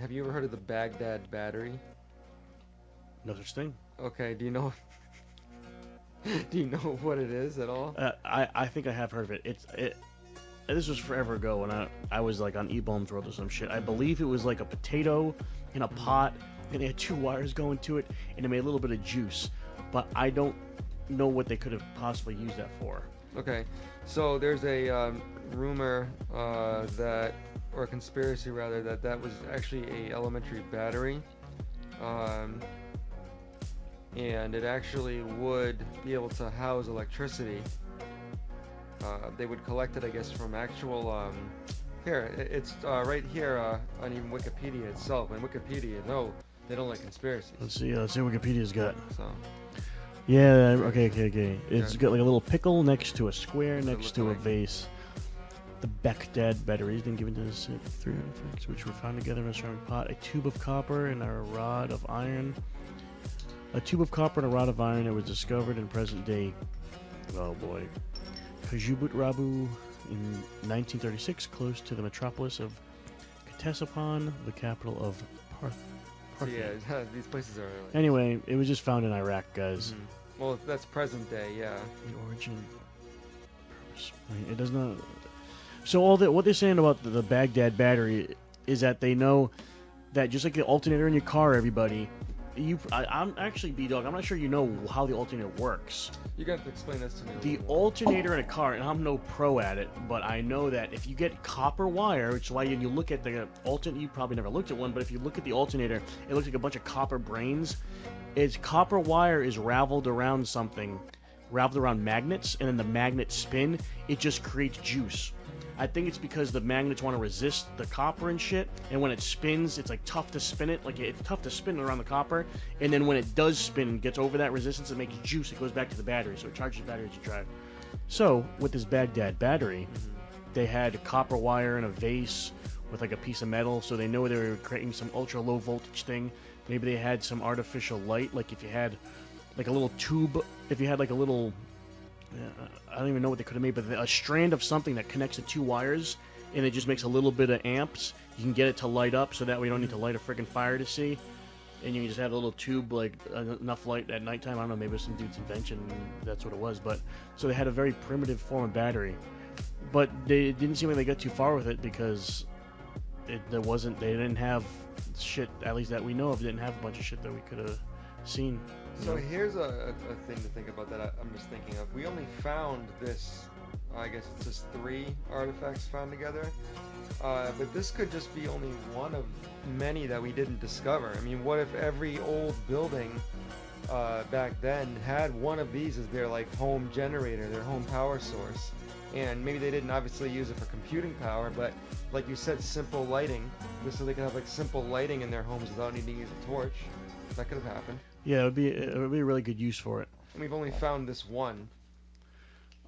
have you ever heard of the Baghdad Battery? No such thing. Okay, do you know do you know what it is at all? I think I have heard of it. This was forever ago when I was like on E-Bombs World or some shit. I believe it was like a potato in a pot, and they had two wires going to it, and it made a little bit of juice. But I don't know what they could have possibly used that for. Okay, so there's a rumor that, or a conspiracy rather, that that was actually a elementary battery, um, and it actually would be able to house electricity. They would collect it, I guess, from actual. Here, it's right here on even Wikipedia itself. And Wikipedia, no, they don't like conspiracies. Let's see what Wikipedia's got. So Yeah, okay. It's Okay. got like a little pickle next to a square What's it next look to a like? vase. The Baghdad Battery has been given to the 300 effects, which were found together in a strong pot. A tube of copper and a rod of iron. A tube of copper and a rod of iron that was discovered in present day. Oh boy. Kajubut Rabu in 1936, close to the metropolis of Ctesiphon, the capital of Parth. So yeah, these places are. Like, Anyway, it was just found in Iraq, guys. well, that's present day, yeah. The origin, purpose. It does not. So what they're saying about the Baghdad Battery is that they know that just like the alternator in your car, everybody. I'm actually B-Dog. I'm not sure you know how the alternator works. You're gonna have to explain this to me. The alternator in a car, and I'm no pro at it, but I know that if you get copper wire, which is why you look at the alternator, you probably never looked at one, but if you look at the alternator, it looks like a bunch of copper brains. It's copper wire is raveled around something, raveled around magnets, and then the magnets spin. It just creates juice. I think it's because the magnets want to resist the copper and shit, and when it spins, it's like tough to spin it. Like it's tough to spin around the copper, and then when it does spin and gets over that resistance, it makes juice. It goes back to the battery, so it charges the battery as you drive. So with this Baghdad battery, they had copper wire in a vase with like a piece of metal, so they know they were creating some ultra low voltage thing. Maybe they had some artificial light, like if you had like a little tube, if you had like a little. I don't even know what they could have made, but a strand of something that connects the two wires, and it just makes a little bit of amps. You can get it to light up, so that way you don't need to light a freaking fire to see. And you can just have a little tube, like enough light at nighttime. I don't know, maybe it was some dude's invention, and that's what it was. But so they had a very primitive form of battery, but they didn't seem like they got too far with it because they didn't have shit. At least that we know of, didn't have a bunch of shit that we could have seen. So here's a thing to think about that I'm just thinking of. We only found this, I guess it's just 3 artifacts found together. But this could just be only one of many that we didn't discover. I mean, what if every old building back then had one of these as their like home generator, their home power source? And maybe they didn't obviously use it for computing power, but like you said, simple lighting, just so they could have like simple lighting in their homes without needing to use a torch. That could have happened. Yeah, it would be a really good use for it. And we've only found this one.